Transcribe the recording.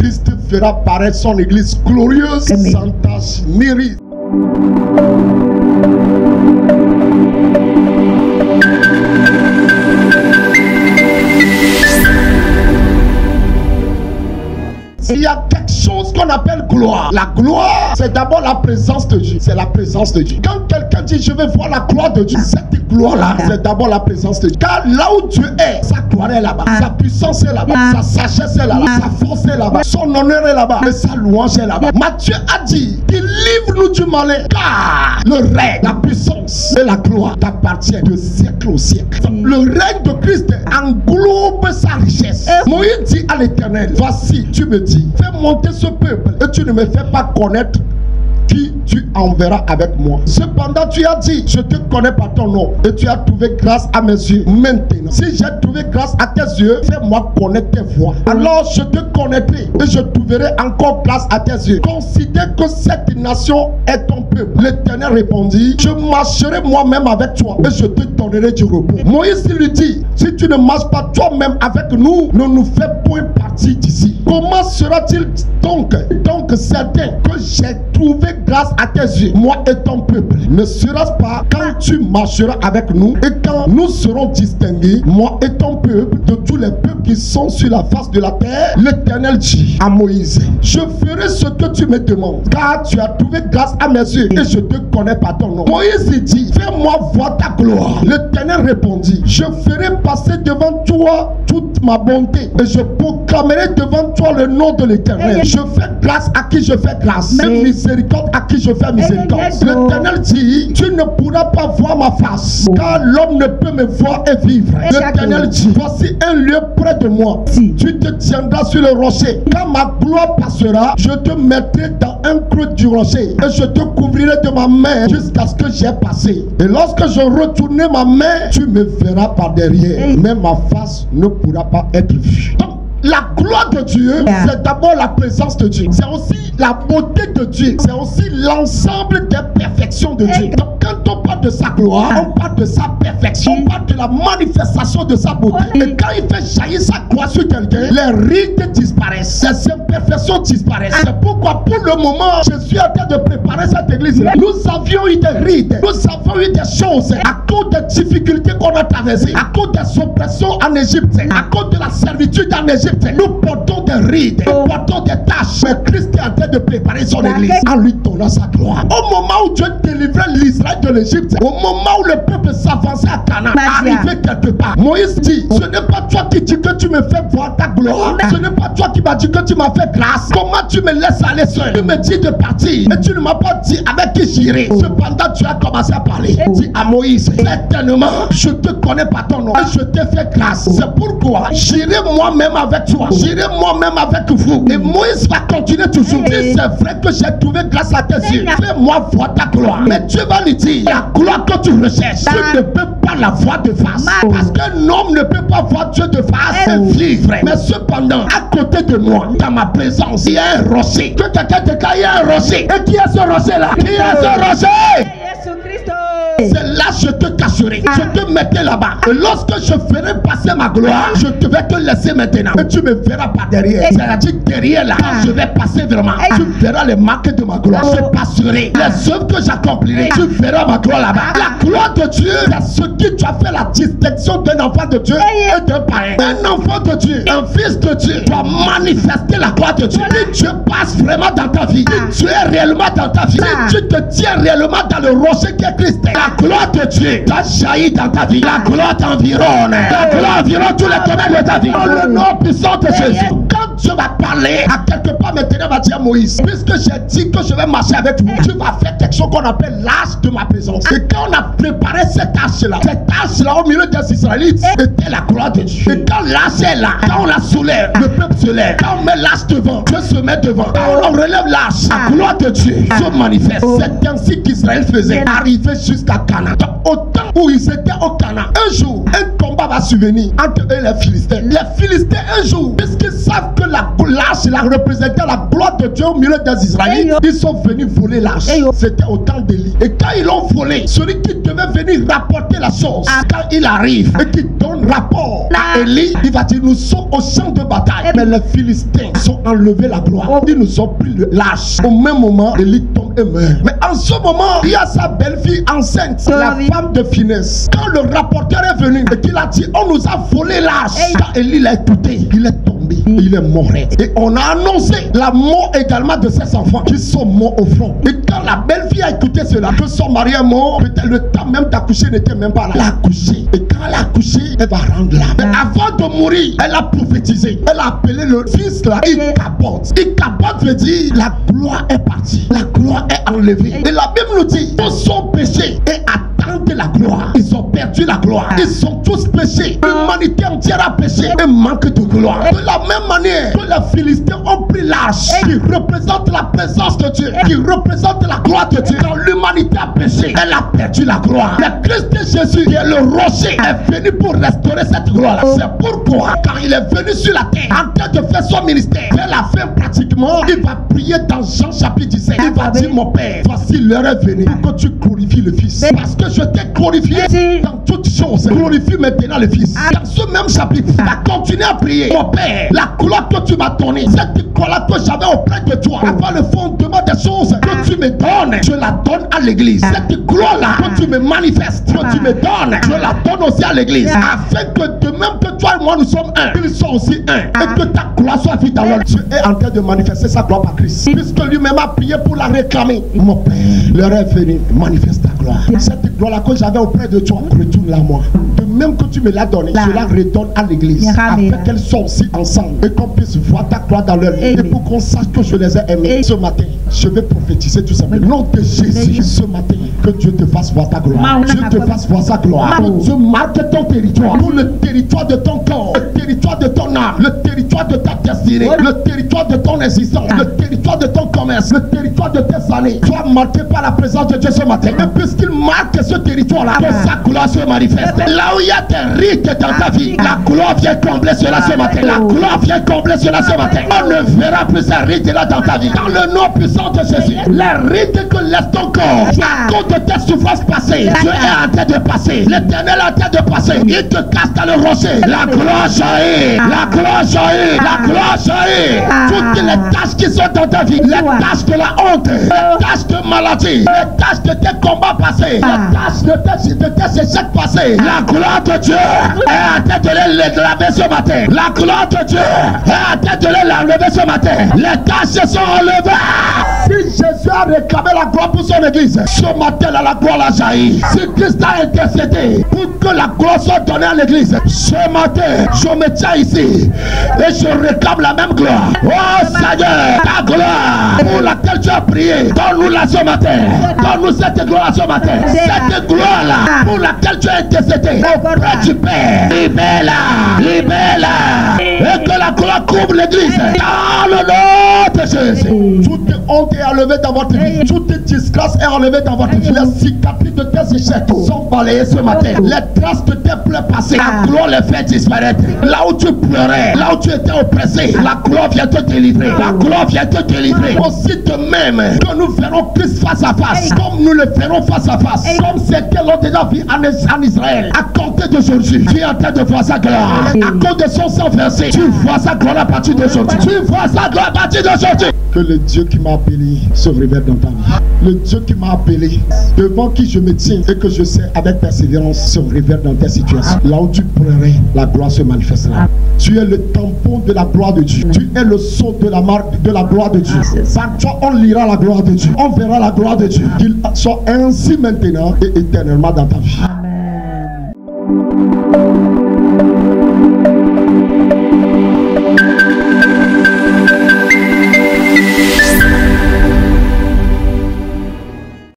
Christ fera paraître son église glorieuse, sans tache ni risque. Il y a quelque chose qu'on appelle gloire. La gloire, c'est d'abord la présence de Dieu. C'est la présence de Dieu. Quand quelqu'un dit je veux voir la gloire de Dieu, cette gloire-là, c'est d'abord la présence de Dieu. Car là où Dieu est, sa gloire est là-bas. Sa puissance est là-bas. Sa sagesse est là-bas. Sa force est là-bas. Son honneur est là-bas. Et sa louange est là-bas. Matthieu a dit, délivre-nous du malin. Car le règne, la puissance et la gloire t'appartiennent de siècle au siècle. Le règne de Christ englobe sa richesse. Moïse dit à l'Éternel, voici, tu me dis, fais monter ce peuple et tu ne me fais pas connaître qui tu enverras avec moi. Cependant, tu as dit, je te connais par ton nom et tu as trouvé grâce à mes yeux. Maintenant, si j'ai trouvé grâce à tes yeux, fais-moi connaître tes voies. Alors je te connaîtrai et je trouverai encore grâce à tes yeux. Considère que cette nation est ton peuple. L'Éternel répondit, je marcherai moi-même avec toi et je te donnerai du repos. Moïse lui dit, si tu ne marches pas toi-même avec nous, ne nous fais point partie d'ici. Comment sera-t-il donc certain que j'ai trouvé grâce à tes yeux, moi et ton peuple? Ne sera-ce pas quand tu marcheras avec nous et quand nous serons distingués, moi et ton peuple, de tous les peuples qui sont sur la face de la terre? L'Éternel dit à Moïse, je ferai ce que tu me demandes, car tu as trouvé grâce à mes yeux et je te connais par ton nom. Moïse dit, fais-moi voir ta gloire. L'Éternel répondit, je ferai passer devant toi toute ma bonté et je proclamerai devant toi le nom de l'Éternel. Je fais grâce à qui je fais grâce et miséricorde à qui je fais miséricorde. L'Éternel dit, tu ne pourras pas voir ma face, car l'homme ne peut me voir et vivre. L'Éternel dit, voici un lieu près de moi, tu te tiendras sur le rocher. Quand ma gloire passera, je te mettrai dans un creux du rocher et je te couvrirai de ma main jusqu'à ce que j'ai passé. Et lorsque je retournerai ma main, tu me verras par derrière, mais ma face ne pourra pas être vue. Donc, la gloire de Dieu, c'est d'abord la présence de Dieu. C'est aussi la beauté de Dieu. C'est aussi l'ensemble des perfections de Dieu. Donc quand on parle de sa gloire, on parle de sa perfection, on parle de la manifestation de sa beauté. Et quand il fait jaillir sa gloire sur quelqu'un, les rides disparaissent, les imperfections disparaissent. C'est pourquoi pour le moment, je suis en train de préparer cette église. Nous avions eu des rides, nous avons eu des choses à cause des difficultés qu'on a traversées, à cause des oppressions en Égypte, à cause de la servitude en Égypte. Nous portons des rides, nous portons des tâches. Mais Christ est en train de préparer son église en lui donnant sa gloire. Au moment où Dieu délivrait l'Israël de l'Égypte, au moment où le peuple s'avançait à Canaan, arrivé quelque part, Moïse dit, ce n'est pas toi qui dis que tu me fais voir ta gloire. Ce n'est pas toi qui m'as dit que tu m'as fait grâce. Comment tu me laisses aller seul? Tu me dis de partir et tu ne m'as pas dit avec qui j'irai. Cependant, tu as commencé à parler. Dis à Moïse, certainement, je te connais par ton nom et je t'ai fait grâce. C'est pourquoi j'irai moi-même avec toi. J'irai moi-même avec vous. Et Moïse va continuer toujours. Si c'est vrai que j'ai trouvé grâce à tes yeux, fais-moi voir ta gloire. Mais Dieu va lui dire, la gloire que tu recherches, tu ne peux pas la voir de face. Parce qu'un homme ne peut pas voir Dieu de face et vivre. Mais cependant, à côté de moi, dans ma présence, il y a un rocher. Que quelqu'un te caille, il y a un rocher. Et qui est ce rocher-là? Qui est ce rocher? C'est là que je te cacherai. Je te mettrai là-bas. Et lorsque je ferai passer ma gloire, je te vais te laisser maintenant. Et tu me verras par derrière. C'est-à-dire derrière là, quand je vais passer vraiment, tu verras les marques de ma gloire. Je passerai les œuvres que j'accomplirai. Tu verras ma gloire là-bas. La gloire de Dieu, c'est ce qui tu as fait la distinction d'un enfant de Dieu et d'un parrain. Un enfant de Dieu, un fils de Dieu doit manifester la gloire de Dieu. Si Dieu passe vraiment dans ta vie, si tu es réellement dans ta vie, si tu te tiens réellement dans le rocher qui est Christ, la gloire de Dieu doit jaillir dans ta vie. La gloire t'environne. La gloire environne tous les domaines de ta vie. Dans le nom puissant de Jésus. Quand Dieu va parler à quelque part, maintenant va dire à Moïse, puisque j'ai dit que je vais marcher avec vous, tu vas faire quelque chose qu'on appelle l'âge de ma présence. Et quand on a préparé cette âge-là au milieu des Israélites, c'était la gloire de Dieu. Et quand l'âge est là, quand on la soulève, le peuple se lève. Quand on met l'âge devant, Dieu se met devant. Quand on relève l'âge, la gloire de Dieu se manifeste. C'est ainsi qu'Israël faisait, arriver jusqu'à Canaan. Au temps où ils étaient au Canaan, un jour, un combat va survenir entre eux et les Philistins. Les Philistins, un jour, puisqu'ils savent que l'âge représentait la gloire de Dieu au milieu des Israélites, ils sont venus voler l'âge. C'était au temps d'Élie. Et quand ils l'ont volé, celui qui devait venir rapporter la chose, quand il arrive et qu'il donne donne rapport à Élie. Il va dire, nous sommes au champ de bataille, mais les Philistins ont enlevé la gloire. Ils nous ont pris le lâche. Au même moment, Élie tombe et meurt. Mais en ce moment, il y a sa belle-fille enceinte, la femme de finesse. Quand le rapporteur est venu et qu'il a dit, on nous a volé l'âge. Quand Élie l'a écouté, il est tombé, il est mort. Et on a annoncé la mort également de ses enfants qui sont morts au front. Et quand la belle-fille a écouté cela, que son mari est mort, peut-être le temps même d'accoucher n'était même pas là. Elle a accouché. Et quand elle a accouché, elle va rendre là. Mais avant de mourir, elle a prophétisé. Elle a appelé le fils là, Ichabod. Ichabod veut dire la gloire est partie. La gloire est enlevée. Et la Bible nous dit, tous sont péchés et attendent la gloire. Ils ont perdu la gloire. Ils sont tous péchés. L'humanité entière a péché et manque de gloire. De la même manière que les Philistins ont pris l'âge qui représente la présence de Dieu, qui représente la gloire de Dieu. Quand l'humanité a péché, elle a perdu la gloire. Le Christ de Jésus, qui est le rocher, est venu pour restaurer cette gloire-là. C'est pourquoi, quand il est venu sur la terre, en train de faire son ministère, vers la fin pratiquement, il va prier dans Jean chapitre 17. Il va dire, mon Père, voici l'heure est venue que tu glorifies le Fils. Parce que je t'ai glorifié dans toutes choses. Glorifie maintenant le Fils. Dans ce même chapitre, il va continuer à prier. Mon Père, la gloire que tu m'as donnée, cette gloire que j'avais auprès de toi, avant le fondement des choses que tu me donnes, je la donne à l'église. Cette gloire-là que tu me manifestes, que tu me donnes, je la donne aussi à l'église. Afin que de même que toi et moi nous sommes un, qu'ils soient aussi un. Et que ta gloire soit vite dans leur Dieu est en train de manifester sa gloire par Christ. Puisque lui-même a prié pour la réclamer. Mon Père, l'heure est venue, manifeste ta gloire. Cette gloire-là que j'avais auprès de toi, retourne-la moi. De même que tu me l'as donnée, je la redonne à l'église. Afin qu'elles soient aussi ensemble et qu'on puisse voir ta gloire dans leur vie. Et pour qu'on sache que je les ai aimés. Ce matin, je vais prophétiser tout simplement. Nom de Jésus, ce matin, que Dieu te fasse voir ta gloire. Dieu te fasse voir sa gloire. Que Dieu marque ton territoire. Pour le territoire de ton corps, le territoire de ton âme, le territoire de ta destinée, le territoire de ton existence, le territoire de ton commerce, le territoire de tes années. Sois marqué par la présence de Dieu ce matin. Et puisqu'il marque ce territoire-là, que sa gloire se manifeste. Là où il y a des rites dans ta vie, la gloire vient combler cela ce matin. La gloire vient combler cela ce matin. On ne verra plus ces rites-là dans ta vie. Dans le nom puissant de Jésus, les rites que laisse ton corps, à cause de tes souffrances passées, Dieu est en train de passer. L'Éternel est en train de passer. Il te casse dans le rocher. La gloire jaillit. La gloire jaillit. La gloire jaillit. Toutes les tâches qui sont dans ta vie, les tâches de la honte, les tâches de maladie, les tâches de tes combats passés, les tâches de tes échecs passés. La gloire de Dieu est en train de les laver ce matin. La gloire de Dieu est en train de les laver ce matin. Les tâches sont enlevées. Si Jésus a réclamé la gloire pour son église, ce matin là, la gloire a jailli. Si Christ a intercédé pour que la gloire soit donnée à l'église, ce matin, je me tiens ici et je réclame la même gloire. Oh Seigneur, ta gloire pour laquelle tu as prié, donne-nous-la ce matin. Donne-nous cette gloire ce matin. Cette gloire-là pour laquelle tu as intercédé auprès du Père. Libère-la, libère-la. Et que la gloire couvre l'église. Dans le nom de Jésus. Toute honte est enlevée dans votre vie. Toute disgrâce est enlevée dans votre vie. Les cicatrices de tes échecs sont balayées ce matin. Les traces de tes plaies passées, la gloire les fait disparaître. Là où tu pleurais, là où tu étais oppressé, la gloire vient te délivrer. La gloire vient te délivrer. Aussi de même que nous verrons Christ face à face, comme nous le verrons face à face, comme c'était l'ont déjà vu en Israël. À compter d'aujourd'hui, tu es en train de voir sa gloire. À cause de son sang versé, tu vois sa gloire à partir d'aujourd'hui. Tu vois sa gloire à partir d'aujourd'hui. Que le Dieu qui m'a appelé se révèle dans ta vie. Le Dieu qui m'a appelé, devant qui je me tiens et que je sais avec persévérance, se révèle dans tes situations. Là où tu pleurais, la gloire se manifestera. Tu es le tampon de la gloire de Dieu. Tu es le sceau de la marque de la gloire de Dieu. Par toi, on lira la gloire de Dieu. On verra la gloire de Dieu. Qu'il soit ainsi maintenant et éternellement dans ta vie. Amen.